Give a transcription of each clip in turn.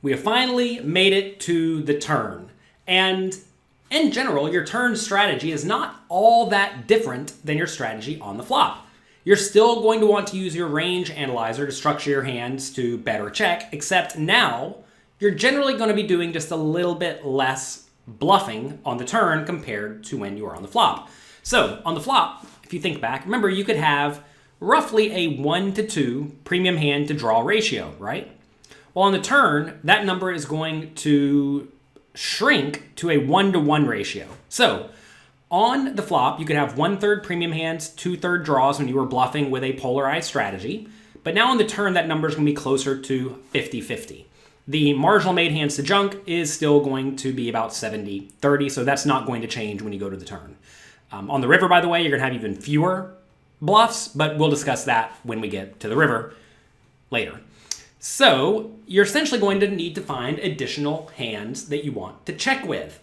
We have finally made it to the turn. And in general, your turn strategy is not all that different than your strategy on the flop. You're still going to want to use your range analyzer to structure your hands to bet or check, except now you're generally going to be doing just a little bit less bluffing on the turn compared to when you are on the flop. So on the flop, if you think back, remember you could have roughly a 1-to-2 premium hand to draw ratio, right? Well, on the turn, that number is going to shrink to a 1-to-1 ratio. So on the flop, you could have 1/3 premium hands, 2/3 draws when you were bluffing with a polarized strategy. But now on the turn, that number is going to be closer to 50-50. The marginal made hands to junk is still going to be about 70-30, so that's not going to change when you go to the turn. On the river, by the way, you're going to have even fewer bluffs, but we'll discuss that when we get to the river later. So you're essentially going to need to find additional hands that you want to check with.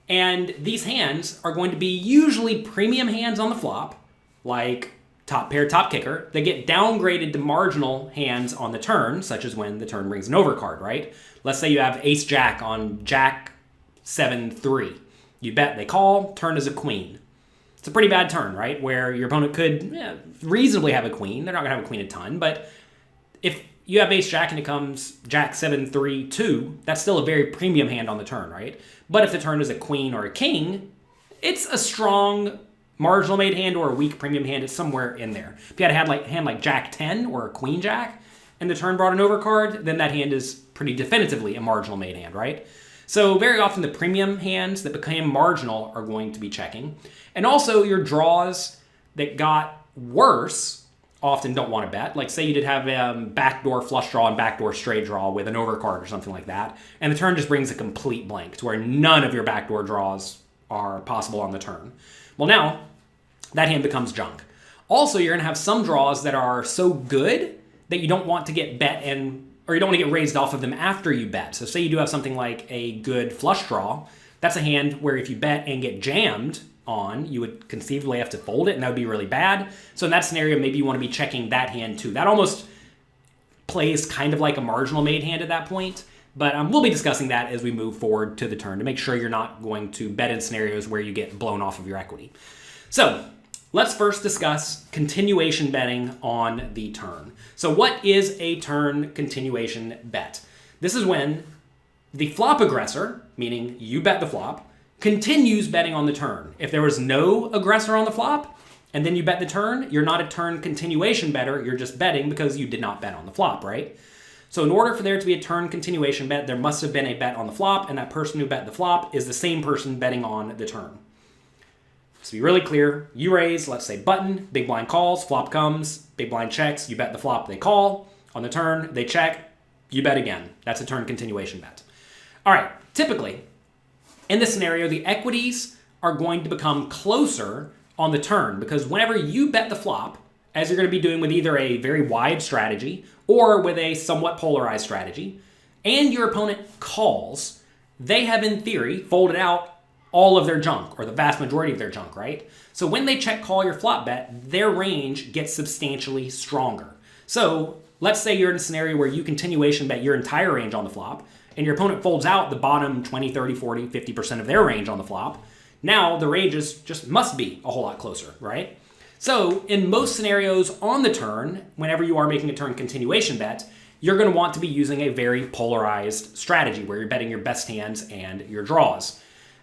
And these hands are going to be usually premium hands on the flop, like top pair, top kicker. They get downgraded to marginal hands on the turn, such as when the turn brings an overcard, right? Let's say you have ace jack on jack 7-3. You bet, they call, turn is a queen. It's a pretty bad turn, right? Where your opponent could reasonably have a queen. They're not going to have a queen a ton, but if you have ace jack and it comes jack 7-3 2, that's still a very premium hand on the turn, right? But if the turn is a queen or a king, it's a strong marginal made hand or a weak premium hand. It's somewhere in there. If you had a hand like jack 10 or a queen jack and the turn brought an overcard, then that hand is pretty definitively a marginal made hand, right? So very often the premium hands that became marginal are going to be checking. And also your draws that got worse often don't want to bet. Like say you did have backdoor flush draw and backdoor straight draw with an overcard or something like that, and the turn just brings a complete blank to where none of your backdoor draws are possible on the turn. Well, now that hand becomes junk. Also, you're going to have some draws that are so good that you don't want to get bet or you don't want to get raised off of them after you bet. So say you do have something like a good flush draw. That's a hand where if you bet and get jammed on, you would conceivably have to fold it, and that would be really bad. So in that scenario, maybe you want to be checking that hand too. That almost plays kind of like a marginal made hand at that point, but we'll be discussing that as we move forward to the turn to make sure you're not going to bet in scenarios where you get blown off of your equity. So let's first discuss continuation betting on the turn. So what is a turn continuation bet? This is when the flop aggressor, meaning you bet the flop, continues betting on the turn. If there was no aggressor on the flop, and then you bet the turn, you're not a turn continuation better, you're just betting because you did not bet on the flop, right? So in order for there to be a turn continuation bet, there must have been a bet on the flop, and that person who bet the flop is the same person betting on the turn. So be really clear, you raise, let's say button, big blind calls, flop comes, big blind checks, you bet the flop, they call. On the turn, they check, you bet again. That's a turn continuation bet. All right, typically, in this scenario, the equities are going to become closer on the turn because whenever you bet the flop, as you're going to be doing with either a very wide strategy or with a somewhat polarized strategy, and your opponent calls, they have in theory folded out all of their junk or the vast majority of their junk, right? So when they check call your flop bet, their range gets substantially stronger. So let's say you're in a scenario where you continuation bet your entire range on the flop, and your opponent folds out the bottom 20, 30, 40, 50% of their range on the flop. Now the ranges just must be a whole lot closer, right? So in most scenarios on the turn, whenever you are making a turn continuation bet, you're going to want to be using a very polarized strategy where you're betting your best hands and your draws.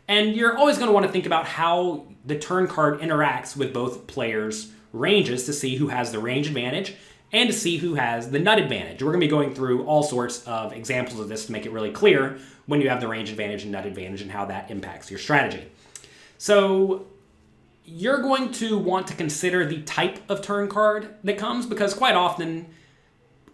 And you're always going to want to think about how the turn card interacts with both players' ranges to see who has the range advantage and to see who has the nut advantage. We're going to be going through all sorts of examples of this to make it really clear when you have the range advantage and nut advantage and how that impacts your strategy. So you're going to want to consider the type of turn card that comes because quite often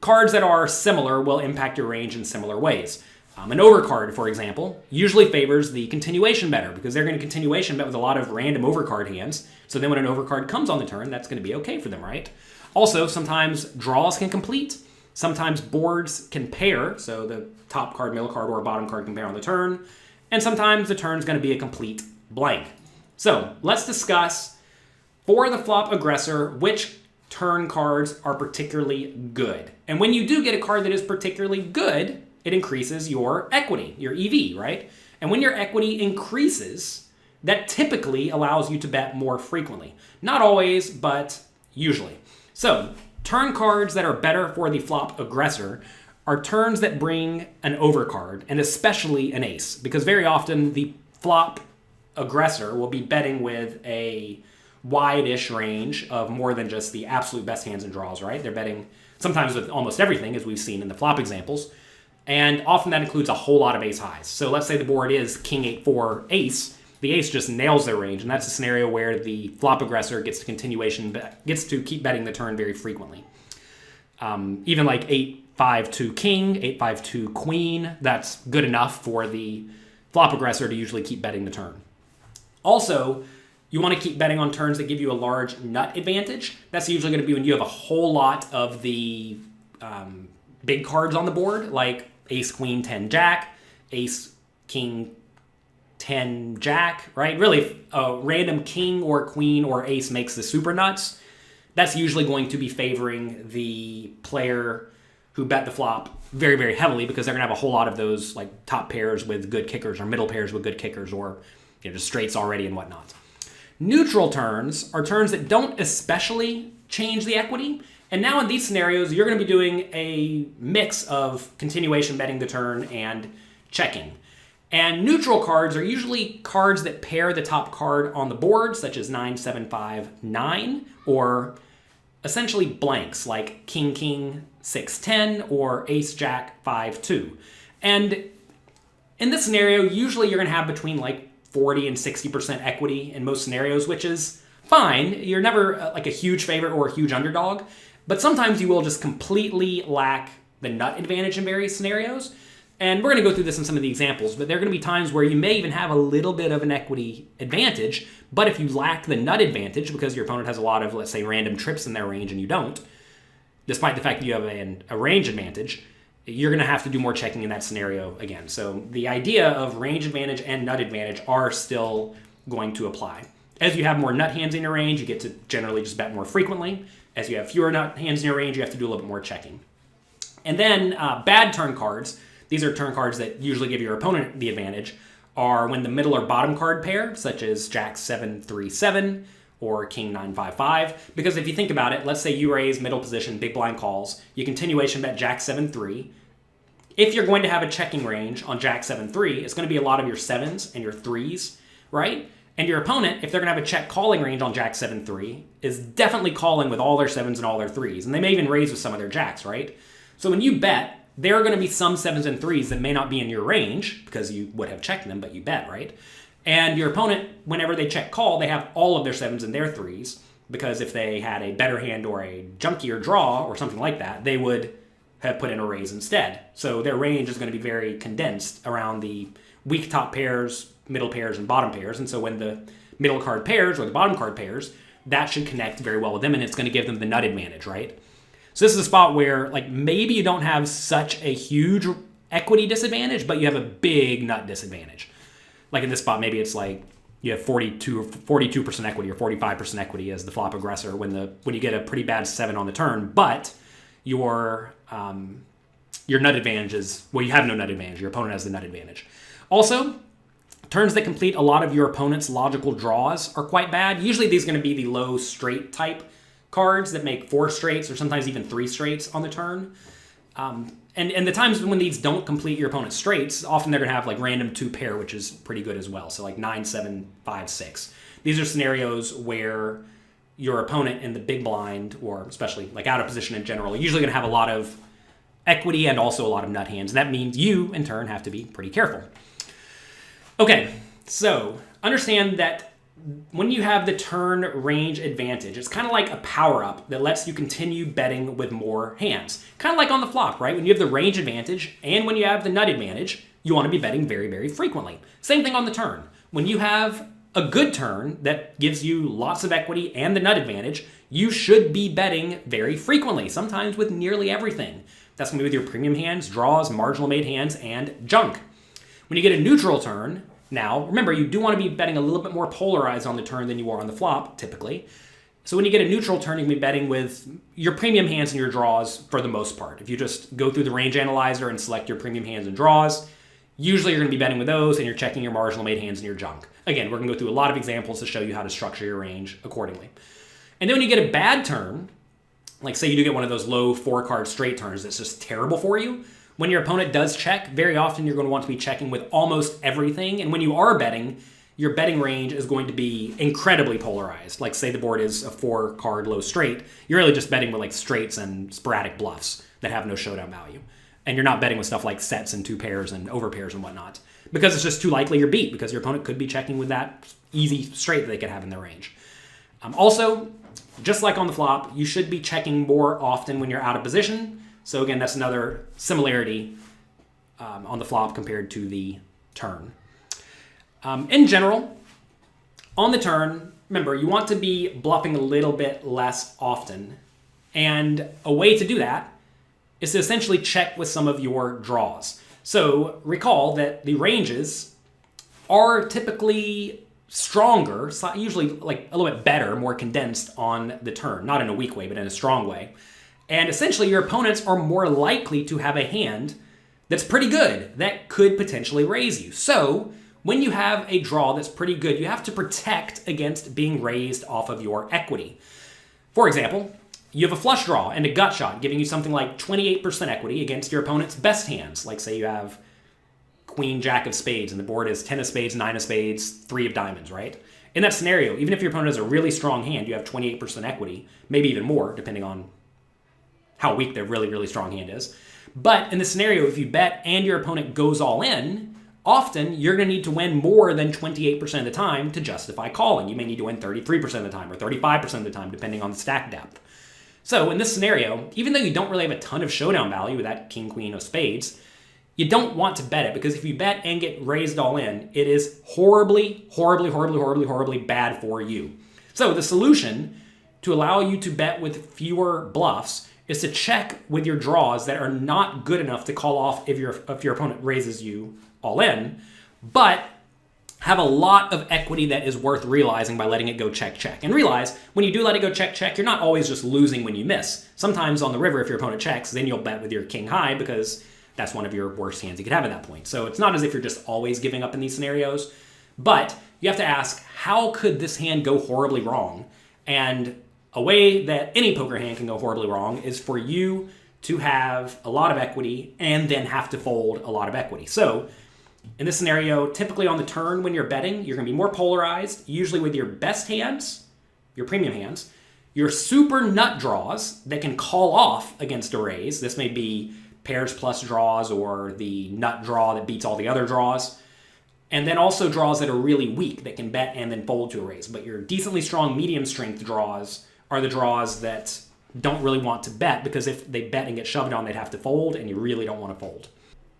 cards that are similar will impact your range in similar ways. An overcard, for example, usually favors the continuation better because they're going to continuation bet with a lot of random overcard hands. So then when an overcard comes on the turn, that's going to be okay for them, right? Also, sometimes draws can complete. Sometimes boards can pair. So the top card, middle card, or bottom card can pair on the turn. And sometimes the turn's going to be a complete blank. So let's discuss, for the flop aggressor, which turn cards are particularly good. And when you do get a card that is particularly good, it increases your equity, your EV, right? And when your equity increases, that typically allows you to bet more frequently. Not always, but usually. So, turn cards that are better for the flop aggressor are turns that bring an overcard, and especially an ace, because very often the flop aggressor will be betting with a wide-ish range of more than just the absolute best hands and draws, right? They're betting sometimes with almost everything, as we've seen in the flop examples, and often that includes a whole lot of ace highs. So let's say the board is king 8-4 ace. The ace just nails their range, and that's a scenario where the flop aggressor gets to keep betting the turn very frequently. Even like 8-5-2 king, 8-5-2 queen, that's good enough for the flop aggressor to usually keep betting the turn. Also, you want to keep betting on turns that give you a large nut advantage. That's usually going to be when you have a whole lot of the big cards on the board, like ace, queen, 10, jack, ace, king, 10, jack, right? Really, if a random king or queen or ace makes the super nuts, that's usually going to be favoring the player who bet the flop very, very heavily, because they're going to have a whole lot of those like top pairs with good kickers or middle pairs with good kickers, or just straights already and whatnot. Neutral turns are turns that don't especially change the equity. And now in these scenarios, you're going to be doing a mix of continuation betting the turn and checking. And neutral cards are usually cards that pair the top card on the board, such as 9, 7, 5, 9, or essentially blanks like king, king, 6, 10, or ace, jack, 5, 2. And in this scenario, usually you're going to have between like 40 and 60% equity in most scenarios, which is fine. You're never like a huge favorite or a huge underdog, but sometimes you will just completely lack the nut advantage in various scenarios. And we're going to go through this in some of the examples, but there are going to be times where you may even have a little bit of an equity advantage, but if you lack the nut advantage because your opponent has a lot of, let's say, random trips in their range and you don't, despite the fact that you have a range advantage, you're going to have to do more checking in that scenario again. So the idea of range advantage and nut advantage are still going to apply. As you have more nut hands in your range, you get to generally just bet more frequently. As you have fewer nut hands in your range, you have to do a little bit more checking. And then bad turn cards, these are turn cards that usually give your opponent the advantage, are when the middle or bottom card pair, such as Jack 7-3-7 or King 9-5-5. Because if you think about it, let's say you raise middle position, big blind calls, you continuation bet Jack 7-3. If you're going to have a checking range on Jack 7-3, it's going to be a lot of your 7s and your 3s, right? And your opponent, if they're going to have a check calling range on Jack 7-3, is definitely calling with all their 7s and all their 3s. And they may even raise with some of their jacks, right? So when you bet, there are going to be some 7s and 3s that may not be in your range because you would have checked them, but you bet, right? And your opponent, whenever they check call, they have all of their 7s and their 3s, because if they had a better hand or a junkier draw or something like that, they would have put in a raise instead. So their range is going to be very condensed around the weak top pairs, middle pairs, and bottom pairs. And so when the middle card pairs or the bottom card pairs, that should connect very well with them, and it's going to give them the nut advantage, right? So this is a spot where like maybe you don't have such a huge equity disadvantage, but you have a big nut disadvantage. Like in this spot, maybe it's like you have 42% equity or 45% equity as the flop aggressor when you get a pretty bad 7 on the turn, but your nut advantage is, well, you have no nut advantage. Your opponent has the nut advantage. Also, turns that complete a lot of your opponent's logical draws are quite bad. Usually these are going to be the low straight type cards that make 4 straights or sometimes even 3 straights on the turn. And the times when these don't complete your opponent's straights, often they're going to have like random 2 pair, which is pretty good as well. So like 9, 7, 5, 6. These are scenarios where your opponent in the big blind, or especially like out of position in general, are usually going to have a lot of equity and also a lot of nut hands. And that means you, in turn, have to be pretty careful. Okay, so understand that when you have the turn range advantage, it's kind of like a power-up that lets you continue betting with more hands. Kind of like on the flop, right? When you have the range advantage and when you have the nut advantage, you want to be betting very, very frequently. Same thing on the turn. When you have a good turn that gives you lots of equity and the nut advantage, you should be betting very frequently, sometimes with nearly everything. That's going to be with your premium hands, draws, marginal made hands, and junk. When you get a neutral turn, now, remember, you do want to be betting a little bit more polarized on the turn than you are on the flop, typically. So when you get a neutral turn, you can be betting with your premium hands and your draws for the most part. If you just go through the range analyzer and select your premium hands and draws, usually you're going to be betting with those and you're checking your marginal made hands and your junk. Again, we're going to go through a lot of examples to show you how to structure your range accordingly. And then when you get a bad turn, like say you do get one of those low 4-card straight turns that's just terrible for you, when your opponent does check, very often you're going to want to be checking with almost everything. And when you are betting, your betting range is going to be incredibly polarized. Like say the board is a 4-card low straight, you're really just betting with like straights and sporadic bluffs that have no showdown value. And you're not betting with stuff like sets and 2 pairs and over pairs and whatnot, because it's just too likely you're beat, because your opponent could be checking with that easy straight that they could have in their range. Also, just like on the flop, you should be checking more often when you're out of position. So again, that's another similarity on the flop compared to the turn. In general, on the turn, remember, you want to be bluffing a little bit less often. And a way to do that is to essentially check with some of your draws. So recall that the ranges are typically stronger, usually like a little bit better, more condensed on the turn. Not in a weak way, but in a strong way. And essentially your opponents are more likely to have a hand that's pretty good, that could potentially raise you. So when you have a draw that's pretty good, you have to protect against being raised off of your equity. For example, you have a flush draw and a gut shot giving you something like 28% equity against your opponent's best hands. Like say you have queen, jack of spades, and the board is 10 of spades, 9 of spades, 3 of diamonds, right? In that scenario, even if your opponent has a really strong hand, you have 28% equity, maybe even more, depending on how weak their really, really strong hand is. But in this scenario, if you bet and your opponent goes all in, often you're going to need to win more than 28% of the time to justify calling. You may need to win 33% of the time or 35% of the time, depending on the stack depth. So in this scenario, even though you don't really have a ton of showdown value with that king, queen of spades, you don't want to bet it, because if you bet and get raised all in, it is horribly, horribly, horribly, horribly, horribly bad for you. So the solution to allow you to bet with fewer bluffs is to check with your draws that are not good enough to call off if your opponent raises you all in, but have a lot of equity that is worth realizing by letting it go check, check. And realize, when you do let it go check, check, you're not always just losing when you miss. Sometimes on the river, if your opponent checks, then you'll bet with your king high, because that's one of your worst hands you could have at that point. So it's not as if you're just always giving up in these scenarios, but you have to ask, how could this hand go horribly wrong? And a way that any poker hand can go horribly wrong is for you to have a lot of equity and then have to fold a lot of equity. So in this scenario, typically on the turn when you're betting, you're going to be more polarized, usually with your best hands, your premium hands, your super nut draws that can call off against a raise. This may be pairs plus draws or the nut draw that beats all the other draws. And then also draws that are really weak that can bet and then fold to a raise. But your decently strong medium strength draws are the draws that don't really want to bet, because if they bet and get shoved on, they'd have to fold, and you really don't want to fold.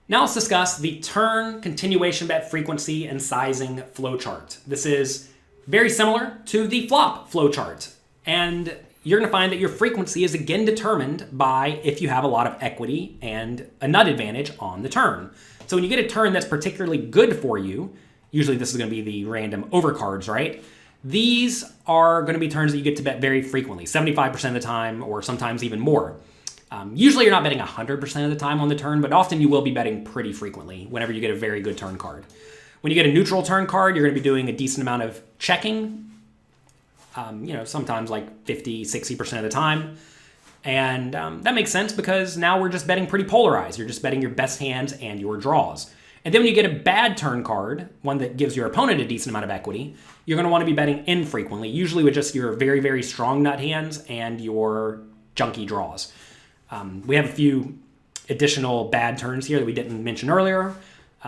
Now let's discuss the turn, continuation bet frequency, and sizing flowchart. This is very similar to the flop flowchart. And you're going to find that your frequency is again determined by if you have a lot of equity and a nut advantage on the turn. So when you get a turn that's particularly good for you, usually this is going to be the random overcards, right? These are going to be turns that you get to bet very frequently, 75% of the time, or sometimes even more. Usually you're not betting 100% of the time on the turn, but often you will be betting pretty frequently whenever you get a very good turn card. When you get a neutral turn card, you're going to be doing a decent amount of checking, sometimes like 50, 60% of the time. And that makes sense, because now we're just betting pretty polarized. You're just betting your best hands and your draws. And then when you get a bad turn card, one that gives your opponent a decent amount of equity, you're going to want to be betting infrequently, usually with just your very, very strong nut hands and your junky draws. We have a few additional bad turns here that we didn't mention earlier.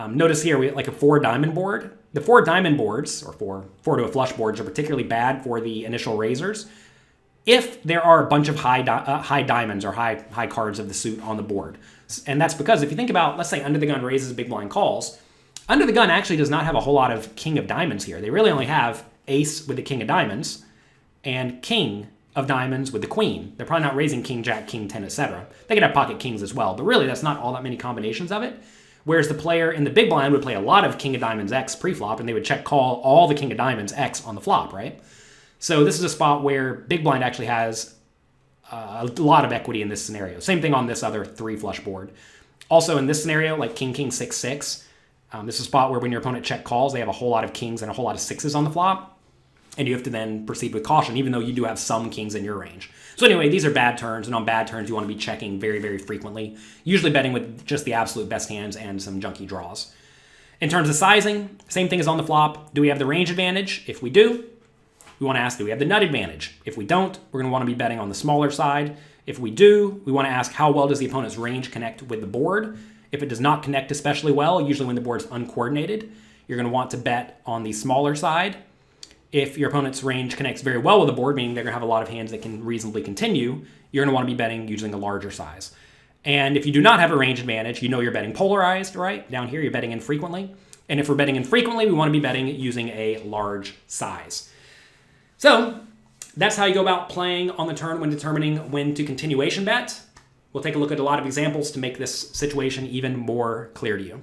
Notice here we have like a 4 diamond board. The 4 diamond boards, or 4 to a flush boards, are particularly bad for the initial raisers if there are a bunch of high diamonds or high cards of the suit on the board. And that's because if you think about, let's say under the gun raises, big blind calls, under the gun actually does not have a whole lot of king of diamonds here. They really only have ace with the king of diamonds and king of diamonds with the queen. They're probably not raising king, jack, king, 10, etc. They could have pocket kings as well, but really that's not all that many combinations of it. Whereas the player in the big blind would play a lot of king of diamonds X pre-flop, and they would check call all the king of diamonds X on the flop, right? So this is a spot where big blind actually has a lot of equity in this scenario. Same thing on this other 3 flush board. Also in this scenario, like king, king, 6, 6, this is a spot where when your opponent check calls, they have a whole lot of kings and a whole lot of 6s on the flop. And you have to then proceed with caution, even though you do have some kings in your range. So anyway, these are bad turns, and on bad turns, you want to be checking very, very frequently, usually betting with just the absolute best hands and some junky draws. In terms of sizing, same thing as on the flop. Do we have the range advantage? If we do, we want to ask, do we have the nut advantage? If we don't, we're going to want to be betting on the smaller side. If we do, we want to ask, how well does the opponent's range connect with the board? If it does not connect especially well, usually when the board's uncoordinated, you're going to want to bet on the smaller side. If your opponent's range connects very well with the board, meaning they're going to have a lot of hands that can reasonably continue, you're going to want to be betting using a larger size. And if you do not have a range advantage, you know you're betting polarized, right? Down here, you're betting infrequently. And if we're betting infrequently, we want to be betting using a large size. So that's how you go about playing on the turn when determining when to continuation bet. We'll take a look at a lot of examples to make this situation even more clear to you.